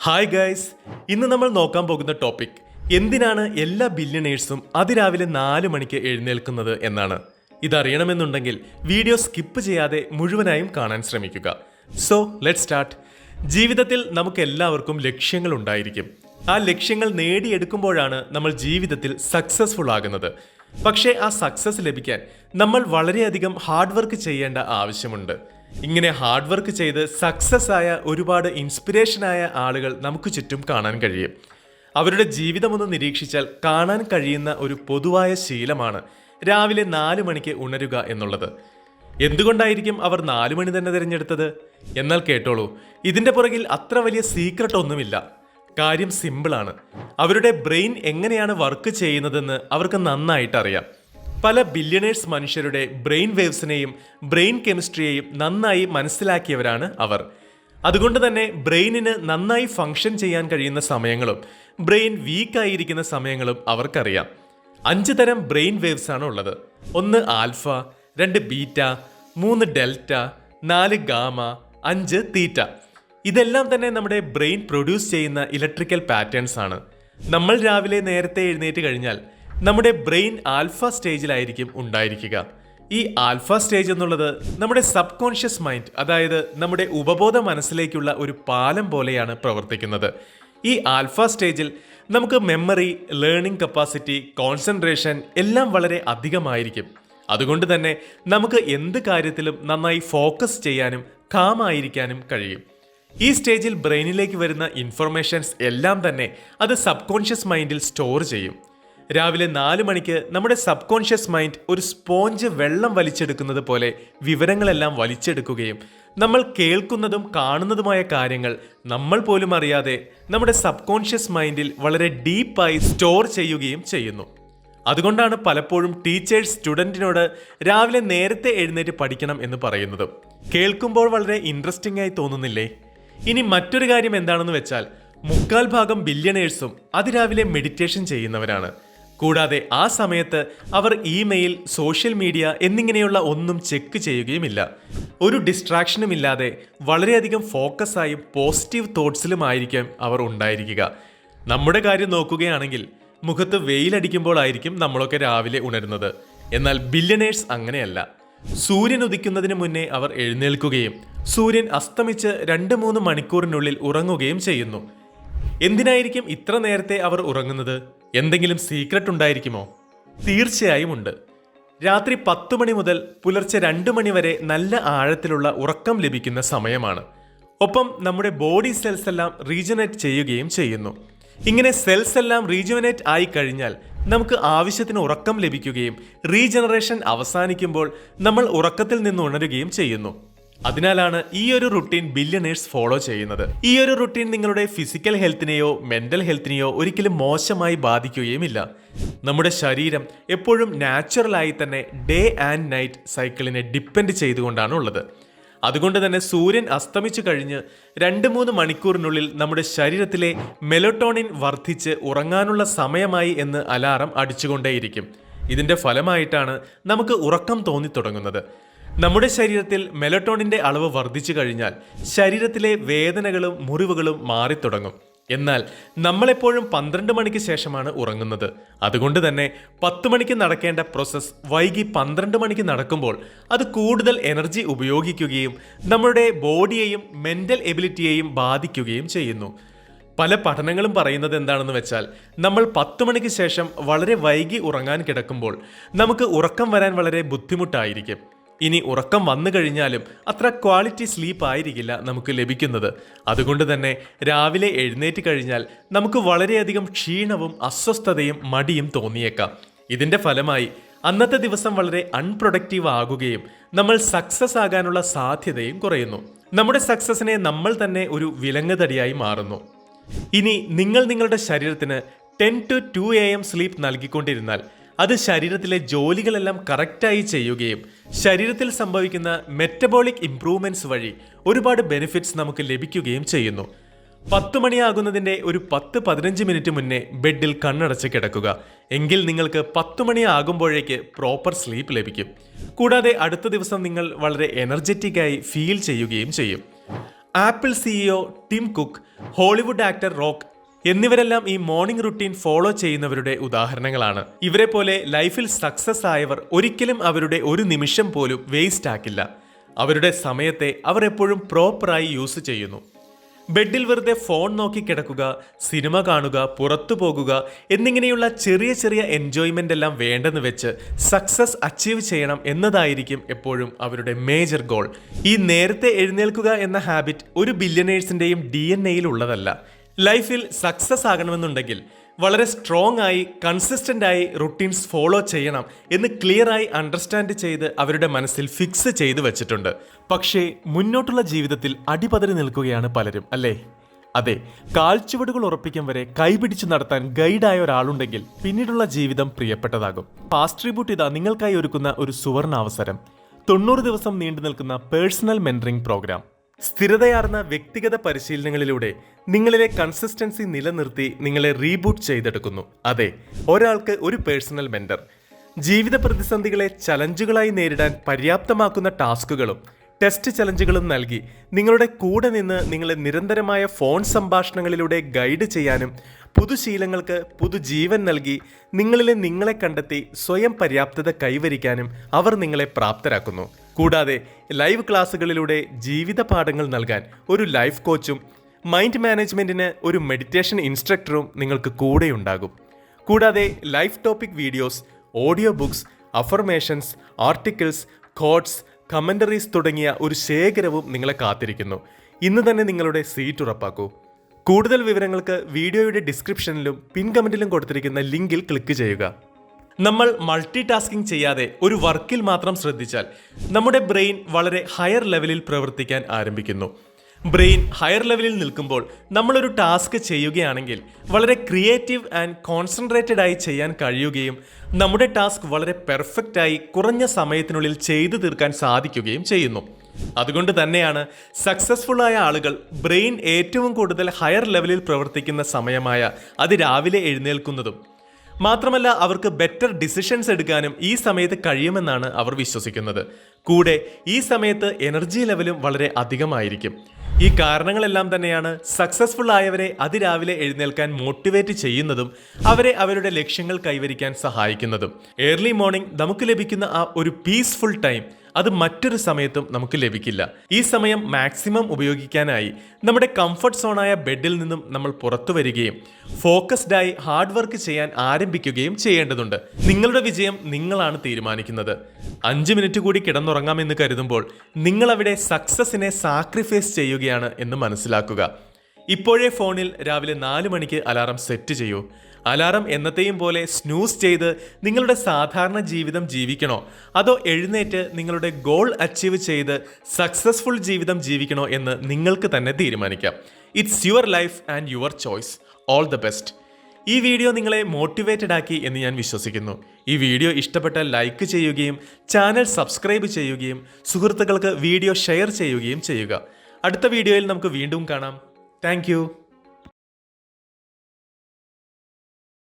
Hi guys, ഇന്ന് നമ്മൾ നോക്കാൻ പോകുന്ന ടോപ്പിക് എന്തിനാണ് എല്ലാ ബില്യണേഴ്സും അതിരാവിലെ 4 മണിക്ക് എഴുന്നേൽക്കുന്നത് എന്നാണ്. ഇതറിയണമെന്നുണ്ടെങ്കിൽ വീഡിയോ സ്കിപ്പ് ചെയ്യാതെ മുഴുവനായും കാണാൻ ശ്രമിക്കുക. So let's start. ജീവിതത്തിൽ നമുക്ക് എല്ലാവർക്കും ലക്ഷ്യങ്ങൾ ഉണ്ടായിരിക്കും. ആ ലക്ഷ്യങ്ങൾ നേടിയെടുക്കുമ്പോഴാണ് നമ്മൾ ജീവിതത്തിൽ സക്സസ്ഫുൾ ആകുന്നത്. പക്ഷേ ആ സക്സസ് ലഭിക്കാൻ നമ്മൾ വളരെയധികം ഹാർഡ് വർക്ക് ചെയ്യേണ്ട ആവശ്യമുണ്ട്. ഇങ്ങനെ ഹാർഡ് വർക്ക് ചെയ്ത് സക്സസ് ആയ ഒരുപാട് ഇൻസ്പിറേഷനായ ആളുകൾ നമുക്ക് ചുറ്റും കാണാൻ കഴിയും. അവരുടെ ജീവിതമൊന്ന് നിരീക്ഷിച്ചാൽ കാണാൻ കഴിയുന്ന ഒരു പൊതുവായ ശീലമാണ് രാവിലെ 4 മണിക്ക് ഉണരുക എന്നുള്ളത്. എന്തുകൊണ്ടായിരിക്കും അവർ 4 മണി തന്നെ തിരഞ്ഞെടുത്തത്? എന്നാൽ കേട്ടോളൂ, ഇതിന്റെ പുറകിൽ അത്ര വലിയ സീക്രട്ട് ഒന്നുമില്ല. കാര്യം സിമ്പിളാണ്. അവരുടെ ബ്രെയിൻ എങ്ങനെയാണ് വർക്ക് ചെയ്യുന്നതെന്ന് അവർക്ക് നന്നായിട്ട് അറിയാം. പല ബില്യണേഴ്സ് മനുഷ്യരുടെ ബ്രെയിൻ വേവ്സിനെയും ബ്രെയിൻ കെമിസ്ട്രിയെയും നന്നായി മനസ്സിലാക്കിയവരാണ് അവർ. അതുകൊണ്ട് തന്നെ ബ്രെയിനിന് നന്നായി ഫങ്ഷൻ ചെയ്യാൻ കഴിയുന്ന സമയങ്ങളും ബ്രെയിൻ വീക്കായിരിക്കുന്ന സമയങ്ങളും അവർക്കറിയാം. 5 തരം ബ്രെയിൻ വേവ്സ് ആണ് ഉള്ളത്. 1 ആൽഫ, 2 ബീറ്റ, 3 ഡെൽറ്റ, 4 ഗാമ, 5 തീറ്റ. ഇതെല്ലാം തന്നെ നമ്മുടെ ബ്രെയിൻ പ്രൊഡ്യൂസ് ചെയ്യുന്ന ഇലക്ട്രിക്കൽ പാറ്റേൺസ് ആണ്. നമ്മൾ രാവിലെ നേരത്തെ എഴുന്നേറ്റ് കഴിഞ്ഞാൽ നമ്മുടെ ബ്രെയിൻ ആൽഫ സ്റ്റേജിലായിരിക്കും ഉണ്ടായിരിക്കുക. ഈ ആൽഫ സ്റ്റേജ് എന്നുള്ളത് നമ്മുടെ സബ് കോൺഷ്യസ് മൈൻഡ്, അതായത് നമ്മുടെ ഉപബോധ മനസ്സിലേക്കുള്ള ഒരു പാലം പോലെയാണ് പ്രവർത്തിക്കുന്നത്. ഈ ആൽഫ സ്റ്റേജിൽ നമുക്ക് മെമ്മറി, ലേണിംഗ് കപ്പാസിറ്റി, കോൺസെൻട്രേഷൻ എല്ലാം വളരെ അധികമായിരിക്കും. അതുകൊണ്ട് തന്നെ നമുക്ക് എന്ത് കാര്യത്തിലും നന്നായി ഫോക്കസ് ചെയ്യാനും കാമായിരിക്കാനും കഴിയും. ഈ സ്റ്റേജിൽ ബ്രെയിനിലേക്ക് വരുന്ന ഇൻഫർമേഷൻസ് എല്ലാം തന്നെ അത് സബ് കോൺഷ്യസ് മൈൻഡിൽ സ്റ്റോർ ചെയ്യും. രാവിലെ 4 മണിക്ക് നമ്മുടെ സബ് കോൺഷ്യസ് മൈൻഡ് ഒരു സ്പോഞ്ച് വെള്ളം വലിച്ചെടുക്കുന്നത് പോലെ വിവരങ്ങളെല്ലാം വലിച്ചെടുക്കുകയും നമ്മൾ കേൾക്കുന്നതും കാണുന്നതുമായ കാര്യങ്ങൾ നമ്മൾ പോലും അറിയാതെ നമ്മുടെ സബ് കോൺഷ്യസ് മൈൻഡിൽ വളരെ ഡീപ്പായി സ്റ്റോർ ചെയ്യുകയും ചെയ്യുന്നു. അതുകൊണ്ടാണ് പലപ്പോഴും ടീച്ചേഴ്സ് സ്റ്റുഡൻറ്റിനോട് രാവിലെ നേരത്തെ എഴുന്നേറ്റ് പഠിക്കണം എന്ന് പറയുന്നത്. കേൾക്കുമ്പോൾ വളരെ ഇൻട്രസ്റ്റിംഗ് ആയി തോന്നുന്നില്ലേ? ഇനി മറ്റൊരു കാര്യം എന്താണെന്ന് വെച്ചാൽ 3/4 ബില്യണേഴ്സും അതിരാവിലെ മെഡിറ്റേഷൻ ചെയ്യുന്നവരാണ്. കൂടാതെ ആ സമയത്ത് അവർ ഇമെയിൽ, സോഷ്യൽ മീഡിയ എന്നിങ്ങനെയുള്ള ഒന്നും ചെക്ക് ചെയ്യുകയുമില്ല. ഒരു ഡിസ്ട്രാക്ഷനും ഇല്ലാതെ വളരെയധികം ഫോക്കസായും പോസിറ്റീവ് തോട്ട്സിലുമായിരിക്കും അവർ ഉണ്ടായിരിക്കുക. നമ്മുടെ കാര്യം നോക്കുകയാണെങ്കിൽ മുഖത്ത് വെയിലടിക്കുമ്പോൾ ആയിരിക്കും നമ്മളൊക്കെ രാവിലെ ഉണരുന്നത്. എന്നാൽ ബില്യണേഴ്സ് അങ്ങനെയല്ല. സൂര്യൻ ഉദിക്കുന്നതിന് മുന്നേ അവർ എഴുന്നേൽക്കുകയും സൂര്യൻ അസ്തമിച്ച് 2-3 മണിക്കൂറിനുള്ളിൽ ഉറങ്ങുകയും ചെയ്യുന്നു. എന്തിനായിരിക്കും ഇത്ര നേരത്തെ അവർ ഉറങ്ങുന്നത്? എന്തെങ്കിലും സീക്രട്ട് ഉണ്ടായിരിക്കുമോ? തീർച്ചയായും ഉണ്ട്. രാത്രി 10 മണി മുതൽ പുലർച്ചെ 2 മണി വരെ നല്ല ആഴത്തിലുള്ള ഉറക്കം ലഭിക്കുന്ന സമയമാണ്. ഒപ്പം നമ്മുടെ ബോഡി സെൽസ് എല്ലാം റീജനറേറ്റ് ചെയ്യുകയും ചെയ്യുന്നു. ഇങ്ങനെ സെൽസ് എല്ലാം റീജുവനേറ്റ് ആയി കഴിഞ്ഞാൽ നമുക്ക് ആവശ്യത്തിന് ഉറക്കം ലഭിക്കുകയും റീജനറേഷൻ അവസാനിക്കുമ്പോൾ നമ്മൾ ഉറക്കത്തിൽ നിന്ന് ഉണരുകയും ചെയ്യുന്നു. അതിനാലാണ് ഈ ഒരു റുട്ടീൻ ബില്യണേഴ്സ് ഫോളോ ചെയ്യുന്നത്. ഈ ഒരു റുട്ടീൻ നിങ്ങളുടെ ഫിസിക്കൽ ഹെൽത്തിനെയോ മെന്റൽ ഹെൽത്തിനെയോ ഒരിക്കലും മോശമായി ബാധിക്കുകയുമില്ല. നമ്മുടെ ശരീരം എപ്പോഴും നാച്ചുറലായി തന്നെ ഡേ ആൻഡ് നൈറ്റ് സൈക്കിളിനെ ഡിപ്പെൻഡ് ചെയ്തുകൊണ്ടാണ് ഉള്ളത്. അതുകൊണ്ട് തന്നെ സൂര്യൻ അസ്തമിച്ചു കഴിഞ്ഞ് 2-3 മണിക്കൂറിനുള്ളിൽ നമ്മുടെ ശരീരത്തിലെ മെലറ്റോണിൻ വർദ്ധിച്ച് ഉറങ്ങാനുള്ള സമയമായി എന്ന് അലാറം അടിച്ചുകൊണ്ടേയിരിക്കും. ഇതിന്റെ ഫലമായിട്ടാണ് നമുക്ക് ഉറക്കം തോന്നിത്തുടങ്ങുന്നത്. നമ്മുടെ ശരീരത്തിൽ മെലറ്റോണിന്റെ അളവ് വർദ്ധിച്ചു കഴിഞ്ഞാൽ ശരീരത്തിലെ വേദനകളും മുറിവുകളും മാറിത്തുടങ്ങും. എന്നാൽ നമ്മളെപ്പോഴും 12 മണിക്ക് ശേഷമാണ് ഉറങ്ങുന്നത്. അതുകൊണ്ട് തന്നെ 10 മണിക്ക് നടക്കേണ്ട പ്രോസസ്സ് വൈകി 12 മണിക്ക് നടക്കുമ്പോൾ അത് കൂടുതൽ എനർജി ഉപയോഗിക്കുകയും നമ്മുടെ ബോഡിയെയും മെന്റൽ എബിലിറ്റിയെയും ബാധിക്കുകയും ചെയ്യുന്നു. പല പഠനങ്ങളും പറയുന്നത് എന്താണെന്ന് വെച്ചാൽ നമ്മൾ 10 മണിക്ക് ശേഷം വളരെ വൈകി ഉറങ്ങാൻ കിടക്കുമ്പോൾ നമുക്ക് ഉറക്കം വരാൻ വളരെ ബുദ്ധിമുട്ടായിരിക്കും. ഇനി ഉറക്കം വന്നു കഴിഞ്ഞാലും അത്ര ക്വാളിറ്റി സ്ലീപ്പ് ആയിരിക്കില്ല നമുക്ക് ലഭിക്കുന്നത്. അതുകൊണ്ട് തന്നെ രാവിലെ എഴുന്നേറ്റ് കഴിഞ്ഞാൽ നമുക്ക് വളരെയധികം ക്ഷീണവും അസ്വസ്ഥതയും മടിയും തോന്നിയേക്കാം. ഇതിന്റെ ഫലമായി അന്നത്തെ ദിവസം വളരെ അൺപ്രൊഡക്റ്റീവ് ആകുകയും നമ്മൾ സക്സസ് ആകാനുള്ള സാധ്യതയും കുറയുന്നു. നമ്മുടെ സക്സസിനെ നമ്മൾ തന്നെ ഒരു വിലങ്ങുതടിയായി മാറുന്നു. ഇനി നിങ്ങൾ നിങ്ങളുടെ ശരീരത്തിന് 10 to 2 AM സ്ലീപ്പ് നൽകിക്കൊണ്ടിരുന്നാൽ അത് ശരീരത്തിലെ ജോലികളെല്ലാം കറക്റ്റായി ചെയ്യുകയും ശരീരത്തിൽ സംഭവിക്കുന്ന മെറ്റബോളിക് ഇംപ്രൂവ്മെന്റ്സ് വഴി ഒരുപാട് ബെനിഫിറ്റ്സ് നമുക്ക് ലഭിക്കുകയും ചെയ്യുന്നു. 10 മണിയാകുന്നതിൻ്റെ ഒരു 10-15 മിനിറ്റ് മുന്നേ ബെഡിൽ കണ്ണടച്ച് കിടക്കുക. എങ്കിൽ നിങ്ങൾക്ക് 10 മണിയാകുമ്പോഴേക്ക് പ്രോപ്പർ സ്ലീപ്പ് ലഭിക്കും. കൂടാതെ അടുത്ത ദിവസം നിങ്ങൾ വളരെ എനർജറ്റിക്കായി ഫീൽ ചെയ്യുകയും ചെയ്യും. Apple CEO Tim Cook, Hollywood actor Rock എന്നിവരെല്ലാം ഈ മോർണിംഗ് റുട്ടീൻ ഫോളോ ചെയ്യുന്നവരുടെ ഉദാഹരണങ്ങളാണ്. ഇവരെ പോലെ ലൈഫിൽ സക്സസ് ആയവർ ഒരിക്കലും അവരുടെ ഒരു നിമിഷം പോലും വേസ്റ്റ് ആക്കില്ല. അവരുടെ സമയത്തെ അവർ എപ്പോഴും പ്രോപ്പറായി യൂസ് ചെയ്യുന്നു. ബെഡിൽ വെറുതെ ഫോൺ നോക്കി കിടക്കുക, സിനിമ കാണുക, പുറത്തു പോകുക എന്നിങ്ങനെയുള്ള ചെറിയ ചെറിയ എൻജോയ്മെൻ്റ് എല്ലാം വേണ്ടെന്ന് വെച്ച് സക്സസ് അച്ചീവ് ചെയ്യണം എന്നതായിരിക്കും എപ്പോഴും അവരുടെ മേജർ ഗോൾ. ഈ നേരത്തെ എഴുന്നേൽക്കുക എന്ന ഹാബിറ്റ് ഒരു ബില്യണേഴ്സിൻ്റെയും DNA ഉള്ളതല്ല. ലൈഫിൽ സക്സസ് ആകണമെന്നുണ്ടെങ്കിൽ വളരെ സ്ട്രോങ് ആയി കൺസിസ്റ്റൻ്റ് ആയി റുട്ടീൻസ് ഫോളോ ചെയ്യണം എന്ന് ക്ലിയറായി അണ്ടർസ്റ്റാൻഡ് ചെയ്ത് അവരുടെ മനസ്സിൽ ഫിക്സ് ചെയ്ത് വെച്ചിട്ടുണ്ട്. പക്ഷേ മുന്നോട്ടുള്ള ജീവിതത്തിൽ അടിപതറി നിൽക്കുകയാണ് പലരും, അല്ലേ? അതെ, കാൽച്ചുവടുകൾ ഉറപ്പിക്കും വരെ കൈപിടിച്ചു നടത്താൻ ഗൈഡായ ഒരാളുണ്ടെങ്കിൽ പിന്നീടുള്ള ജീവിതം പ്രിയപ്പെട്ടതാകും. പാസ്റ്റ് ട്രിബ്യൂട്ട് ഇതാ നിങ്ങൾക്കായി ഒരുക്കുന്ന ഒരു സുവർണ അവസരം. 90 ദിവസം നീണ്ടു നിൽക്കുന്ന പേഴ്സണൽ മെന്ററിംഗ് പ്രോഗ്രാം. സ്ഥിരതയാർന്ന വ്യക്തിഗത പരിശീലനങ്ങളിലൂടെ നിങ്ങളിലെ കൺസിസ്റ്റൻസി നിലനിർത്തി നിങ്ങളെ റീബൂട്ട് ചെയ്തെടുക്കുന്നു. അതെ, ഒരാൾക്ക് ഒരു പേഴ്സണൽ മെന്റർ. ജീവിത പ്രതിസന്ധികളെ ചലഞ്ചുകളായി നേരിടാൻ പര്യാപ്തമാക്കുന്ന ടാസ്കുകളും ടെസ്റ്റ് ചലഞ്ചുകളും നൽകി നിങ്ങളുടെ കൂടെ നിന്ന് നിങ്ങളെ നിരന്തരമായ ഫോൺ സംഭാഷണങ്ങളിലൂടെ ഗൈഡ് ചെയ്യാനും പുതുശീലങ്ങൾക്ക് പുതുജീവൻ നൽകി നിങ്ങളെ കണ്ടെത്തി സ്വയം പര്യാപ്തത കൈവരിക്കാനും അവർ നിങ്ങളെ പ്രാപ്തരാക്കുന്നു. കൂടാതെ ലൈവ് ക്ലാസ്സുകളിലൂടെ ജീവിത പാഠങ്ങൾ നൽകാൻ ഒരു ലൈഫ് കോച്ചും മൈൻഡ് മാനേജ്മെൻറ്റിന് ഒരു മെഡിറ്റേഷൻ ഇൻസ്ട്രക്ടറും നിങ്ങൾക്ക് കൂടെയുണ്ടാകും. കൂടാതെ life topic videos, audio books, affirmations, articles, quotes, commentaries തുടങ്ങിയ ഒരു ശേഖരവും നിങ്ങളെ കാത്തിരിക്കുന്നു. ഇന്ന് തന്നെ നിങ്ങളുടെ സീറ്റ് ഉറപ്പാക്കൂ. കൂടുതൽ വിവരങ്ങൾക്ക് വീഡിയോയുടെ ഡിസ്ക്രിപ്ഷനിലും പിൻ കമൻറ്റിലും കൊടുത്തിരിക്കുന്ന ലിങ്കിൽ ക്ലിക്ക് ചെയ്യുക. നമ്മൾ മൾട്ടി ടാസ്കിംഗ് ചെയ്യാതെ ഒരു വർക്കിൽ മാത്രം ശ്രദ്ധിച്ചാൽ നമ്മുടെ ബ്രെയിൻ വളരെ ഹയർ ലെവലിൽ പ്രവർത്തിക്കാൻ ആരംഭിക്കുന്നു. ബ്രെയിൻ ഹയർ ലെവലിൽ നിൽക്കുമ്പോൾ നമ്മളൊരു ടാസ്ക് ചെയ്യുകയാണെങ്കിൽ വളരെ ക്രിയേറ്റീവ് ആൻഡ് കോൺസെൻട്രേറ്റഡ് ആയി ചെയ്യാൻ കഴിയുകയും നമ്മുടെ ടാസ്ക് വളരെ പെർഫെക്റ്റായി കുറഞ്ഞ സമയത്തിനുള്ളിൽ ചെയ്തു തീർക്കാൻ സാധിക്കുകയും ചെയ്യുന്നു. അതുകൊണ്ട് തന്നെയാണ് സക്സസ്ഫുൾ ആയ ആളുകൾ ബ്രെയിൻ ഏറ്റവും കൂടുതൽ ഹയർ ലെവലിൽ പ്രവർത്തിക്കുന്ന സമയമായ അതിരാവിലെ എഴുന്നേൽക്കുന്നതും. മാത്രമല്ല അവർക്ക് ബെറ്റർ ഡിസിഷൻസ് എടുക്കാനും ഈ സമയത്ത് കഴിയുമെന്നാണ് അവർ വിശ്വസിക്കുന്നത്. കൂടെ ഈ സമയത്ത് എനർജി ലെവലും വളരെ അധികമായിരിക്കും. ഈ കാരണങ്ങളെല്ലാം തന്നെയാണ് സക്സസ്ഫുൾ ആയവരെ അതിരാവിലെ എഴുന്നേൽക്കാൻ മോട്ടിവേറ്റ് ചെയ്യുന്നതും അവരെ അവരുടെ ലക്ഷ്യങ്ങൾ കൈവരിക്കാൻ സഹായിക്കുന്നതും. ഏർലി മോർണിംഗ് നമുക്ക് ലഭിക്കുന്ന ആ ഒരു പീസ്ഫുൾ ടൈം അത് മറ്റൊരു സമയത്തും നമുക്ക് ലഭിക്കില്ല. ഈ സമയം മാക്സിമം ഉപയോഗിക്കാനായി നമ്മുടെ കംഫർട്ട് സോണായ ബെഡിൽ നിന്നും നമ്മൾ പുറത്തു വരികയും ഫോക്കസ്ഡായി ഹാർഡ് വർക്ക് ചെയ്യാൻ ആരംഭിക്കുകയും ചെയ്യേണ്ടതുണ്ട്. നിങ്ങളുടെ വിജയം നിങ്ങളാണ് തീരുമാനിക്കുന്നത്. 5 മിനിറ്റ് കൂടി കിടന്നുറങ്ങാമെന്ന് കരുതുമ്പോൾ നിങ്ങൾ അവിടെ സക്സസിനെ സാക്രിഫൈസ് ചെയ്യുകയാണ് എന്ന് മനസ്സിലാക്കുക. ഇപ്പോഴേ ഫോണിൽ രാവിലെ 4 മണിക്ക് അലാറം സെറ്റ് ചെയ്യൂ. അലാറം എന്നത്തെയും പോലെ സ്നൂസ് ചെയ്ത് നിങ്ങളുടെ സാധാരണ ജീവിതം ജീവിക്കണോ അതോ എഴുന്നേറ്റ് നിങ്ങളുടെ ഗോൾ അച്ചീവ് ചെയ്ത് സക്സസ്ഫുൾ ജീവിതം ജീവിക്കണോ എന്ന് നിങ്ങൾക്ക് തന്നെ തീരുമാനിക്കാം. It's your life and your choice. All the best. ഈ വീഡിയോ നിങ്ങളെ മോട്ടിവേറ്റഡ് ആക്കി എന്ന് ഞാൻ വിശ്വസിക്കുന്നു. ഈ വീഡിയോ ഇഷ്ടപ്പെട്ടാൽ ലൈക്ക് ചെയ്യുകയും ചാനൽ സബ്സ്ക്രൈബ് ചെയ്യുകയും സുഹൃത്തുക്കൾക്ക് വീഡിയോ ഷെയർ ചെയ്യുകയും ചെയ്യുക. അടുത്ത വീഡിയോയിൽ നമുക്ക് വീണ്ടും കാണാം. താങ്ക്